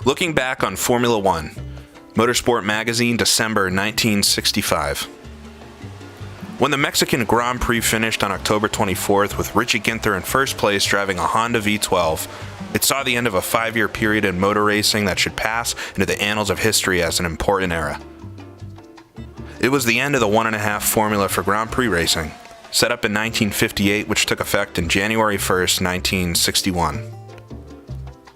Looking back on Formula One, Motorsport Magazine, December 1965. When the Mexican Grand Prix finished on October 24th with Richie Ginther in first place driving a Honda V12, it saw the end of a 5-year period in motor racing that should pass into the annals of history as an important era. It was the end of the 1.5 formula for Grand Prix racing, set up in 1958, which took effect in January 1st, 1961.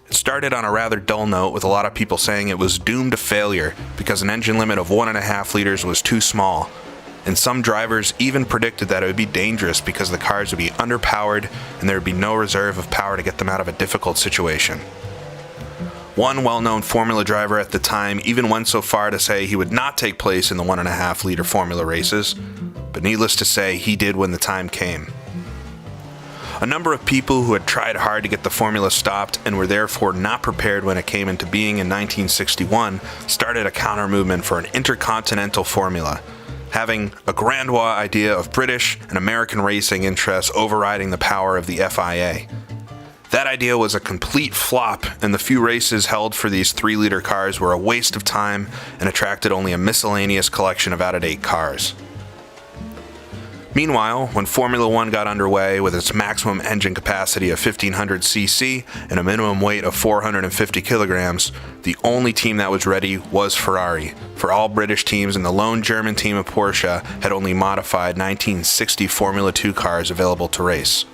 It started on a rather dull note, with a lot of people saying it was doomed to failure because an engine limit of 1.5 liters was too small, and some drivers even predicted that it would be dangerous because the cars would be underpowered and there would be no reserve of power to get them out of a difficult situation. One well-known Formula driver at the time even went so far to say he would not take place in the 1.5 liter Formula races, but needless to say, he did when the time came. A number of people who had tried hard to get the formula stopped and were therefore not prepared when it came into being in 1961 started a counter-movement for an intercontinental formula, having a grandiose idea of British and American racing interests overriding the power of the FIA. That idea was a complete flop, and the few races held for these 3-liter cars were a waste of time and attracted only a miscellaneous collection of out-of-date cars. Meanwhile, when Formula One got underway with its maximum engine capacity of 1500 cc and a minimum weight of 450 kilograms, the only team that was ready was Ferrari, for all British teams and the lone German team of Porsche had only modified 1960 Formula 2 cars available to race.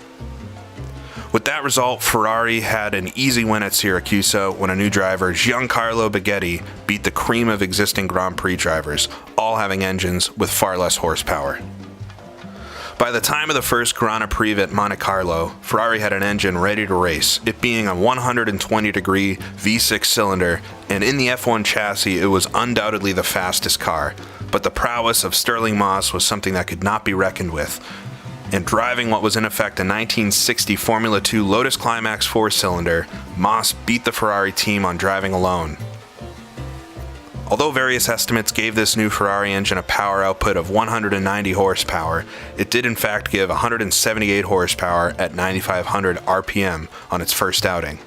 With that result, Ferrari had an easy win at Syracuse when a new driver, Giancarlo Baghetti, beat the cream of existing Grand Prix drivers, all having engines with far less horsepower. By the time of the first Grand Prix at Monte Carlo, Ferrari had an engine ready to race, it being a 120-degree V6 cylinder, and in the F1 chassis it was undoubtedly the fastest car, but the prowess of Stirling Moss was something that could not be reckoned with. And driving what was in effect a 1960 Formula 2 Lotus Climax 4-cylinder, Moss beat the Ferrari team on driving alone. Although various estimates gave this new Ferrari engine a power output of 190 horsepower, it did in fact give 178 horsepower at 9,500 RPM on its first outing.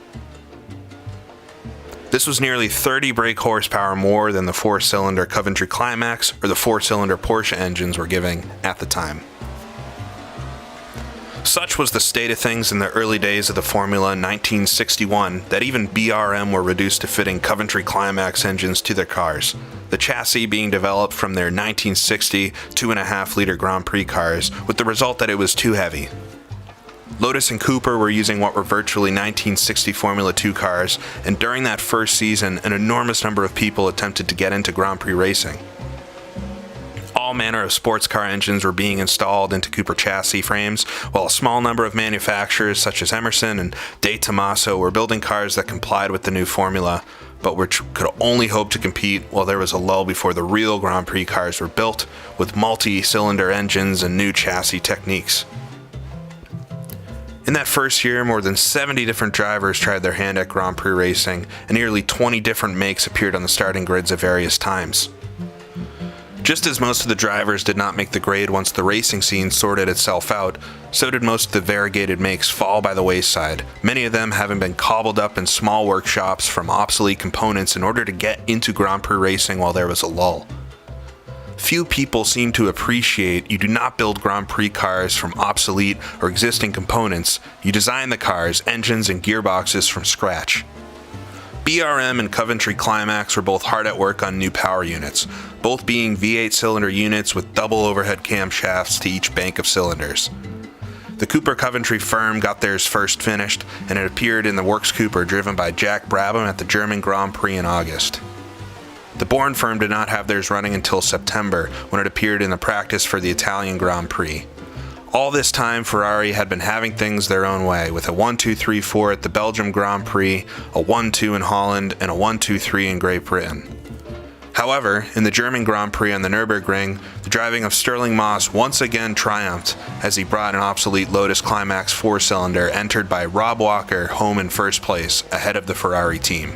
This was nearly 30 brake horsepower more than the 4-cylinder Coventry Climax or the 4-cylinder Porsche engines were giving at the time. Such was the state of things in the early days of the Formula in 1961 that even BRM were reduced to fitting Coventry Climax engines to their cars, the chassis being developed from their 1960 2.5 liter Grand Prix cars, with the result that it was too heavy. Lotus and Cooper were using what were virtually 1960 Formula 2 cars, and during that first season, an enormous number of people attempted to get into Grand Prix racing. All manner of sports car engines were being installed into Cooper chassis frames, while a small number of manufacturers such as Emerson and De Tomaso were building cars that complied with the new formula, but which could only hope to compete while there was a lull before the real Grand Prix cars were built, with multi-cylinder engines and new chassis techniques. In that first year, more than 70 different drivers tried their hand at Grand Prix racing, and nearly 20 different makes appeared on the starting grids at various times. Just as most of the drivers did not make the grade once the racing scene sorted itself out, so did most of the variegated makes fall by the wayside, many of them having been cobbled up in small workshops from obsolete components in order to get into Grand Prix racing while there was a lull. Few people seem to appreciate you do not build Grand Prix cars from obsolete or existing components, you design the cars, engines, and gearboxes from scratch. BRM and Coventry Climax were both hard at work on new power units, both being V8 cylinder units with double overhead camshafts to each bank of cylinders. The Cooper Coventry firm got theirs first finished, and it appeared in the Works Cooper driven by Jack Brabham at the German Grand Prix in August. The Bourne firm did not have theirs running until September, when it appeared in the practice for the Italian Grand Prix. All this time, Ferrari had been having things their own way, with a 1-2-3-4 at the Belgium Grand Prix, a 1-2 in Holland, and a 1-2-3 in Great Britain. However, in the German Grand Prix on the Nürburgring, the driving of Stirling Moss once again triumphed as he brought an obsolete Lotus Climax 4-cylinder entered by Rob Walker home in first place, ahead of the Ferrari team.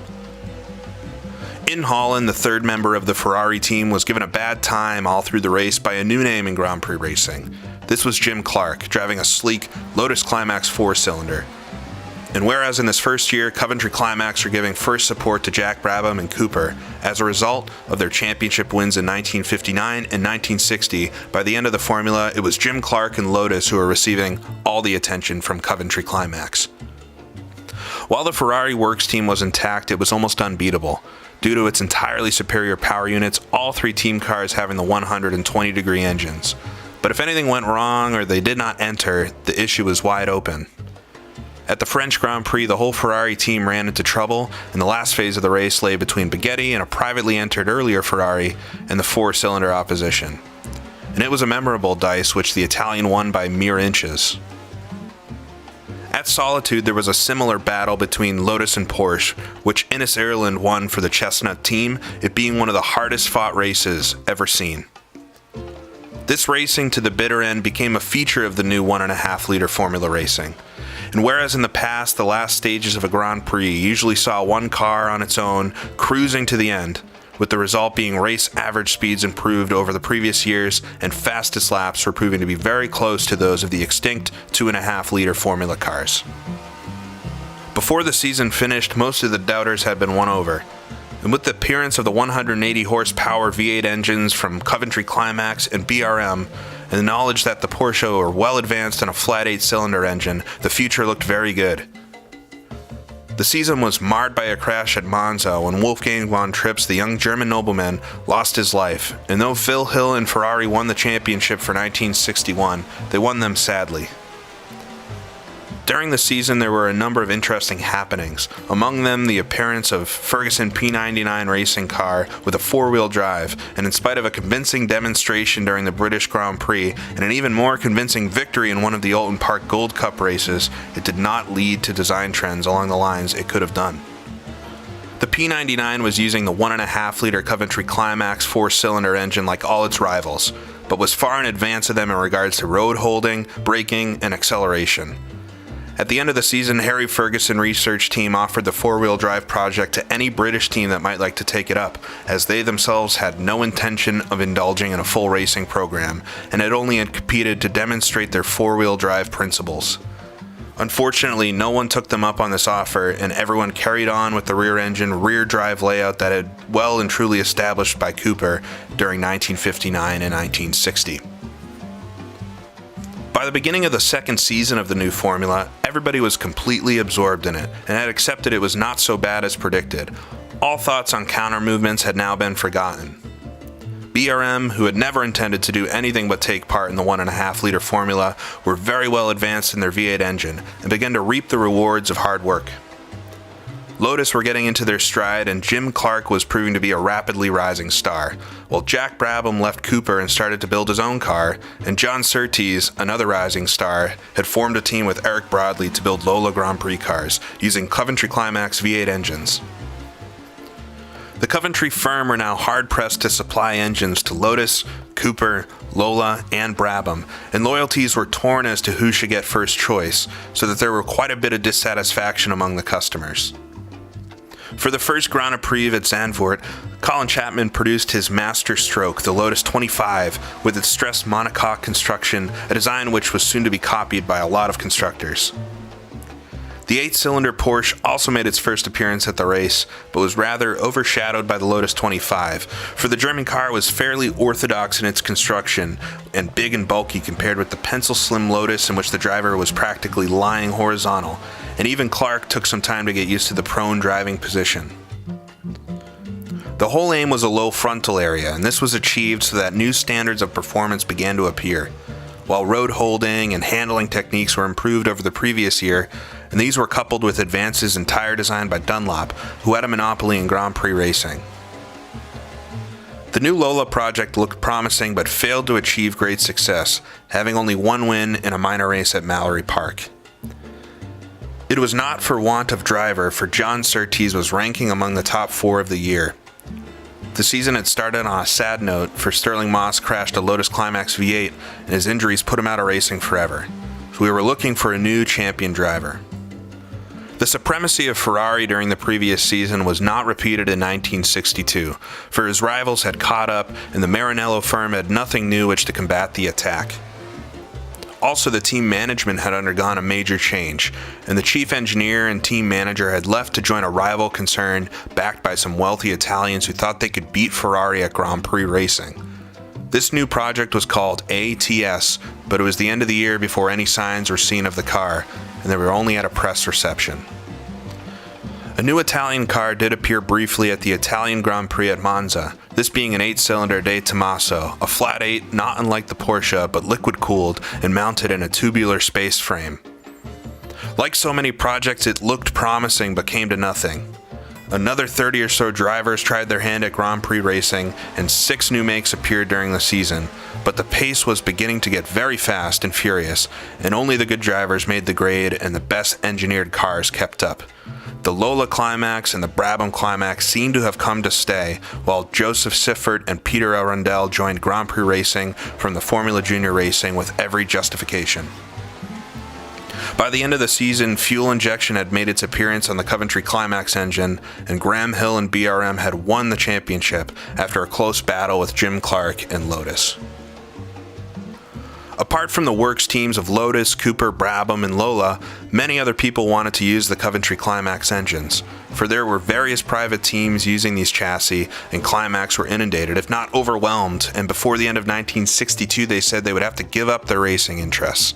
In Holland, the third member of the Ferrari team was given a bad time all through the race by a new name in Grand Prix racing. This was Jim Clark, driving a sleek Lotus Climax 4-cylinder. And whereas in this first year, Coventry Climax were giving first support to Jack Brabham and Cooper, as a result of their championship wins in 1959 and 1960, by the end of the formula, it was Jim Clark and Lotus who were receiving all the attention from Coventry Climax. While the Ferrari works team was intact, it was almost unbeatable, due to its entirely superior power units, all three team cars having the 120-degree engines. But if anything went wrong or they did not enter, the issue was wide open. At the French Grand Prix, the whole Ferrari team ran into trouble, and the last phase of the race lay between Baghetti and a privately entered earlier Ferrari and the four-cylinder opposition. And it was a memorable dice, which the Italian won by mere inches. At Solitude, there was a similar battle between Lotus and Porsche, which Innes Ireland won for the Chestnut team, it being one of the hardest-fought races ever seen. This racing to the bitter end became a feature of the new 1.5-liter formula racing. And whereas in the past, the last stages of a Grand Prix usually saw one car on its own cruising to the end, with the result being race average speeds improved over the previous years and fastest laps were proving to be very close to those of the extinct 2.5-liter formula cars. Before the season finished, most of the doubters had been won over. And with the appearance of the 180 horsepower V8 engines from Coventry Climax and BRM, and the knowledge that the Porsche were well advanced in a flat 8-cylinder engine, the future looked very good. The season was marred by a crash at Monza when Wolfgang von Trips, the young German nobleman, lost his life, and though Phil Hill and Ferrari won the championship for 1961, they won them sadly. During the season, there were a number of interesting happenings, among them the appearance of Ferguson P99 racing car with a four-wheel drive, and in spite of a convincing demonstration during the British Grand Prix and an even more convincing victory in one of the Alton Park Gold Cup races, it did not lead to design trends along the lines it could have done. The P99 was using the 1.5-liter Coventry Climax four-cylinder engine like all its rivals, but was far in advance of them in regards to road holding, braking, and acceleration. At the end of the season, Harry Ferguson research team offered the four-wheel drive project to any British team that might like to take it up, as they themselves had no intention of indulging in a full racing program, and had only competed to demonstrate their four-wheel drive principles. Unfortunately, no one took them up on this offer, and everyone carried on with the rear-engine, rear-drive layout that had well and truly established by Cooper during 1959 and 1960. By the beginning of the second season of the new formula, everybody was completely absorbed in it, and had accepted it was not so bad as predicted. All thoughts on counter movements had now been forgotten. BRM, who had never intended to do anything but take part in the 1.5-liter formula, were very well advanced in their V8 engine, and began to reap the rewards of hard work. Lotus were getting into their stride, and Jim Clark was proving to be a rapidly rising star, while Jack Brabham left Cooper and started to build his own car, and John Surtees, another rising star, had formed a team with Eric Broadley to build Lola Grand Prix cars, using Coventry Climax V8 engines. The Coventry firm were now hard-pressed to supply engines to Lotus, Cooper, Lola, and Brabham, and loyalties were torn as to who should get first choice, so that there were quite a bit of dissatisfaction among the customers. For the first Grand Prix at Zandvoort, Colin Chapman produced his master stroke, the Lotus 25, with its stressed monocoque construction, a design which was soon to be copied by a lot of constructors. The 8-cylinder Porsche also made its first appearance at the race, but was rather overshadowed by the Lotus 25, for the German car was fairly orthodox in its construction, and big and bulky compared with the pencil-slim Lotus in which the driver was practically lying horizontal, and even Clark took some time to get used to the prone driving position. The whole aim was a low frontal area, and this was achieved so that new standards of performance began to appear, while road holding and handling techniques were improved over the previous year, and these were coupled with advances in tire design by Dunlop, who had a monopoly in Grand Prix racing. The new Lola project looked promising but failed to achieve great success, having only one win in a minor race at Mallory Park. It was not for want of driver, for John Surtees was ranking among the top 4 of the year. The season had started on a sad note, for Sterling Moss crashed a Lotus Climax V8 and his injuries put him out of racing forever. So we were looking for a new champion driver. The supremacy of Ferrari during the previous season was not repeated in 1962, for his rivals had caught up and the Maranello firm had nothing new which to combat the attack. Also, the team management had undergone a major change, and the chief engineer and team manager had left to join a rival concern backed by some wealthy Italians who thought they could beat Ferrari at Grand Prix racing. This new project was called ATS, but it was the end of the year before any signs were seen of the car, and they were only at a press reception. A new Italian car did appear briefly at the Italian Grand Prix at Monza, this being an 8-cylinder De Tomaso, a flat 8 not unlike the Porsche but liquid-cooled and mounted in a tubular space frame. Like so many projects, it looked promising but came to nothing. Another 30 or so drivers tried their hand at Grand Prix racing, and 6 new makes appeared during the season, but the pace was beginning to get very fast and furious, and only the good drivers made the grade and the best engineered cars kept up. The Lola Climax and the Brabham Climax seemed to have come to stay, while Joseph Siffert and Peter Arundel joined Grand Prix racing from the Formula Junior racing with every justification. By the end of the season, fuel injection had made its appearance on the Coventry Climax engine, and Graham Hill and BRM had won the championship after a close battle with Jim Clark and Lotus. Apart from the works teams of Lotus, Cooper, Brabham, and Lola, many other people wanted to use the Coventry Climax engines, for there were various private teams using these chassis, and Climax were inundated, if not overwhelmed, and before the end of 1962 they said they would have to give up their racing interests.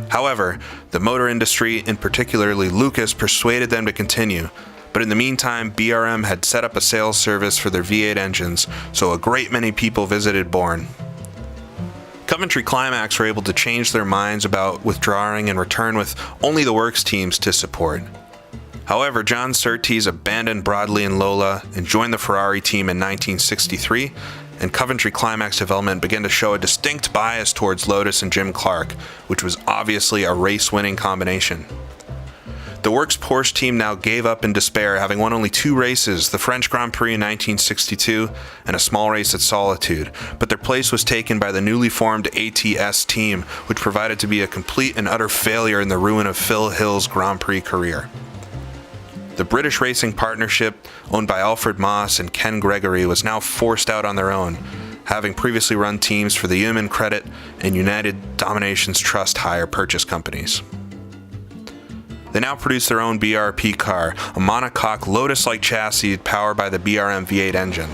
However, the motor industry, and particularly Lucas, persuaded them to continue, but in the meantime BRM had set up a sales service for their V8 engines, so a great many people visited Bourne. Coventry Climax were able to change their minds about withdrawing and return with only the works teams to support. However, John Surtees abandoned Broadley and Lola and joined the Ferrari team in 1963, and Coventry Climax development began to show a distinct bias towards Lotus and Jim Clark, which was obviously a race-winning combination. The Works Porsche team now gave up in despair, having won only 2 races, the French Grand Prix in 1962 and a small race at Solitude, but their place was taken by the newly formed ATS team, which proved to be a complete and utter failure in the ruin of Phil Hill's Grand Prix career. The British racing partnership, owned by Alfred Moss and Ken Gregory, was now forced out on their own, having previously run teams for the Human Credit and United Dominations Trust hire purchase companies. They now produce their own BRP car, a monocoque Lotus-like chassis powered by the BRM V8 engine.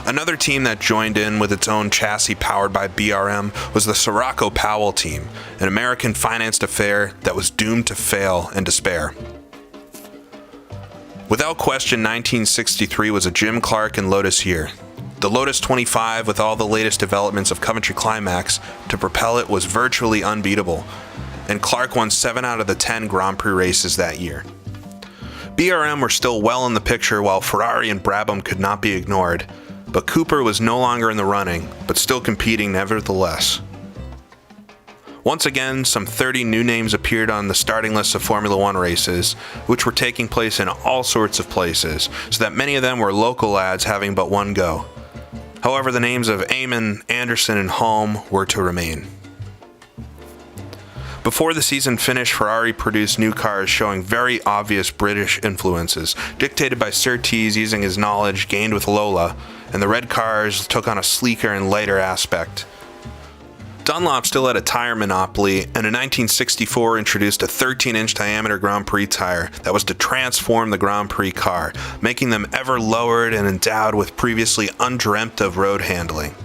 Another team that joined in with its own chassis powered by BRM was the Sirocco Powell team, an American financed affair that was doomed to fail and despair. Without question, 1963 was a Jim Clark and Lotus year. The Lotus 25, with all the latest developments of Coventry Climax to propel it, was virtually unbeatable, and Clark won 7 out of the 10 Grand Prix races that year. BRM were still well in the picture while Ferrari and Brabham could not be ignored, but Cooper was no longer in the running, but still competing nevertheless. Once again, some 30 new names appeared on the starting list of Formula One races, which were taking place in all sorts of places, so that many of them were local lads having but one go. However, the names of Eamon, Anderson, and Holm were to remain. Before the season finished, Ferrari produced new cars showing very obvious British influences, dictated by Surtees using his knowledge gained with Lola, and the red cars took on a sleeker and lighter aspect. Dunlop still had a tire monopoly, and in 1964 introduced a 13-inch diameter Grand Prix tire that was to transform the Grand Prix car, making them ever lowered and endowed with previously undreamt of road handling.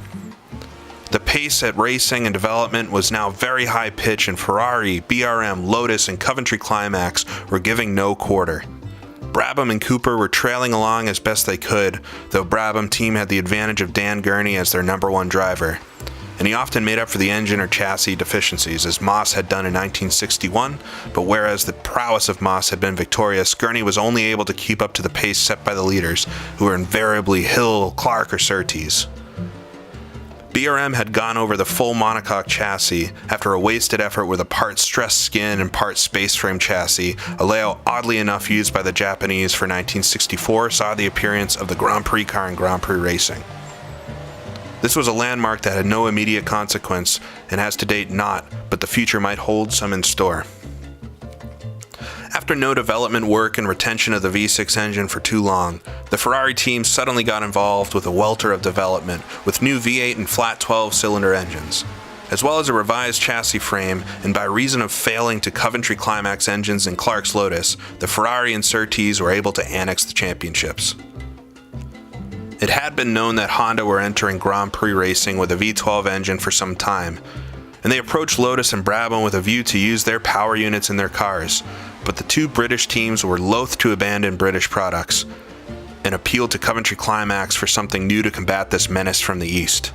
The pace at racing and development was now very high pitch, and Ferrari, BRM, Lotus, and Coventry Climax were giving no quarter. Brabham and Cooper were trailing along as best they could, though Brabham team had the advantage of Dan Gurney as their number 1 driver, and he often made up for the engine or chassis deficiencies, as Moss had done in 1961, but whereas the prowess of Moss had been victorious, Gurney was only able to keep up to the pace set by the leaders, who were invariably Hill, Clark, or Surtees. BRM had gone over the full monocoque chassis after a wasted effort with a part stressed skin and part space frame chassis, a layout oddly enough used by the Japanese for 1964 saw the appearance of the Grand Prix car in Grand Prix racing. This was a landmark that had no immediate consequence and has to date not, but the future might hold some in store. After no development work and retention of the V6 engine for too long, the Ferrari team suddenly got involved with a welter of development with new V8 and flat 12-cylinder engines. as well as a revised chassis frame, and by reason of failing to Coventry Climax engines in Clark's Lotus, the Ferrari and Surtees were able to annex the championships. It had been known that Honda were entering Grand Prix racing with a V12 engine for some time, and they approached Lotus and Brabham with a view to use their power units in their cars, but the two British teams were loath to abandon British products and appealed to Coventry Climax for something new to combat this menace from the east.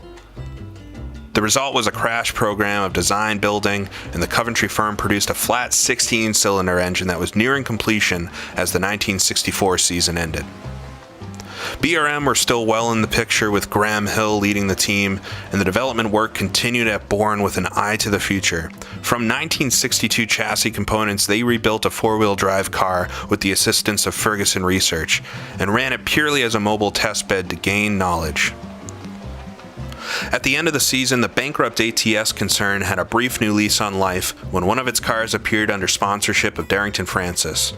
The result was a crash program of design building, and the Coventry firm produced a flat 16-cylinder engine that was nearing completion as the 1964 season ended. BRM were still well in the picture with Graham Hill leading the team, and the development work continued at Bourne with an eye to the future. From 1962 chassis components, they rebuilt a four-wheel drive car with the assistance of Ferguson Research, and ran it purely as a mobile testbed to gain knowledge. At the end of the season, the bankrupt ATS concern had a brief new lease on life when one of its cars appeared under sponsorship of Darrington Francis,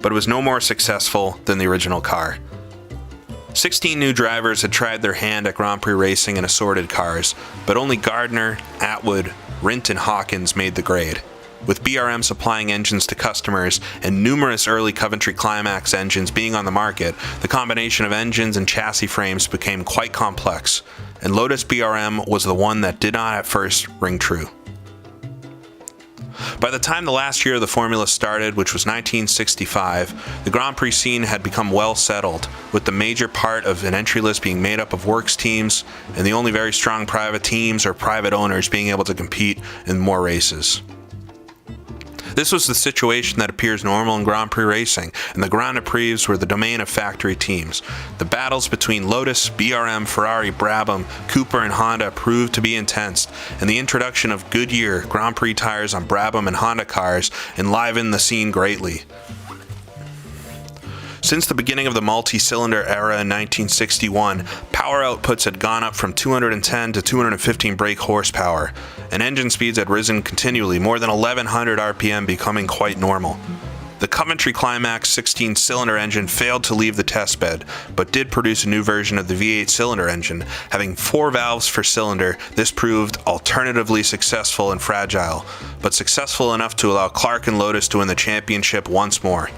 but it was no more successful than the original car. 16 new drivers had tried their hand at Grand Prix racing in assorted cars, but only Gardner, Atwood, Rint and Hawkins made the grade. With BRM supplying engines to customers and numerous early Coventry Climax engines being on the market, the combination of engines and chassis frames became quite complex, and Lotus BRM was the one that did not at first ring true. By the time the last year of the formula started, which was 1965, the Grand Prix scene had become well settled, with the major part of an entry list being made up of works teams, and the only very strong private teams or private owners being able to compete in more races. This was the situation that appears normal in Grand Prix racing, and the Grand Prix were the domain of factory teams. The battles between Lotus, BRM, Ferrari, Brabham, Cooper, and Honda proved to be intense, and the introduction of Goodyear Grand Prix tires on Brabham and Honda cars enlivened the scene greatly. Since the beginning of the multi-cylinder era in 1961, power outputs had gone up from 210 to 215 brake horsepower, and engine speeds had risen continually, more than 1100 RPM becoming quite normal. The Coventry Climax 16-cylinder engine failed to leave the testbed, but did produce a new version of the V8 cylinder engine. Having 4 valves per cylinder, this proved alternatively successful and fragile, but successful enough to allow Clark and Lotus to win the championship once more.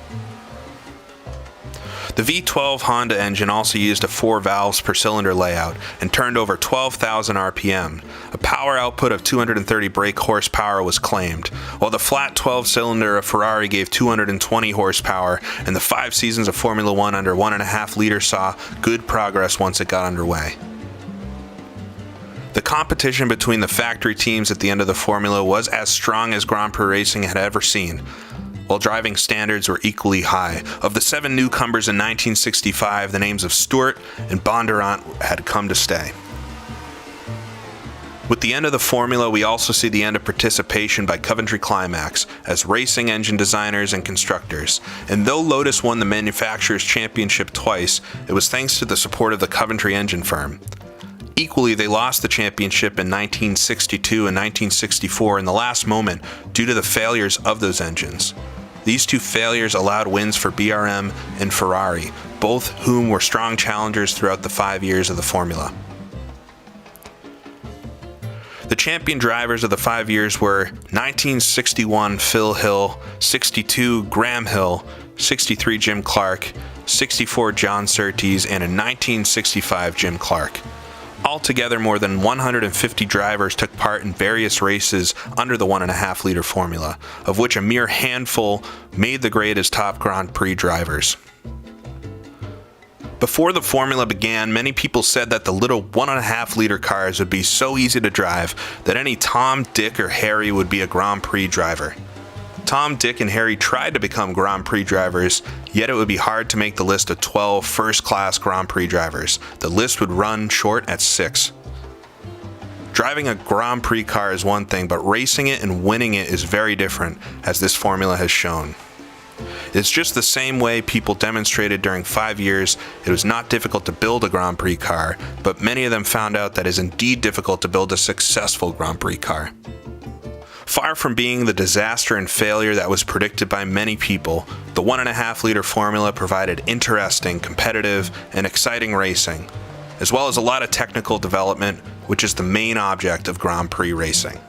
The V12 Honda engine also used a 4 valves per cylinder layout and turned over 12,000 RPM. A power output of 230 brake horsepower was claimed, while the flat 12-cylinder of Ferrari gave 220 horsepower, and the 5 seasons of Formula 1 under 1.5 liter saw good progress once it got underway. The competition between the factory teams at the end of the formula was as strong as Grand Prix racing had ever seen, while driving standards were equally high. Of the 7 newcomers in 1965, the names of Stewart and Bondurant had come to stay. With the end of the formula, we also see the end of participation by Coventry Climax as racing engine designers and constructors. And though Lotus won the manufacturer's championship twice, it was thanks to the support of the Coventry engine firm. Equally, they lost the championship in 1962 and 1964 in the last moment due to the failures of those engines. These 2 failures allowed wins for BRM and Ferrari, both whom were strong challengers throughout the 5 years of the formula. The champion drivers of the 5 years were 1961 Phil Hill, 62 Graham Hill, 63 Jim Clark, 64 John Surtees, and in 1965 Jim Clark. Altogether, more than 150 drivers took part in various races under the 1.5 liter formula, of which a mere handful made the grade as top Grand Prix drivers. Before the formula began, many people said that the little 1.5 liter cars would be so easy to drive that any Tom, Dick, or Harry would be a Grand Prix driver. Tom, Dick, and Harry tried to become Grand Prix drivers, yet it would be hard to make the list of 12 first-class Grand Prix drivers. The list would run short at 6. Driving a Grand Prix car is one thing, but racing it and winning it is very different, as this formula has shown. It's just the same way people demonstrated during 5 years it was not difficult to build a Grand Prix car, but many of them found out that it is indeed difficult to build a successful Grand Prix car. Far from being the disaster and failure that was predicted by many people, the 1.5 liter formula provided interesting, competitive, and exciting racing, as well as a lot of technical development, which is the main object of Grand Prix racing.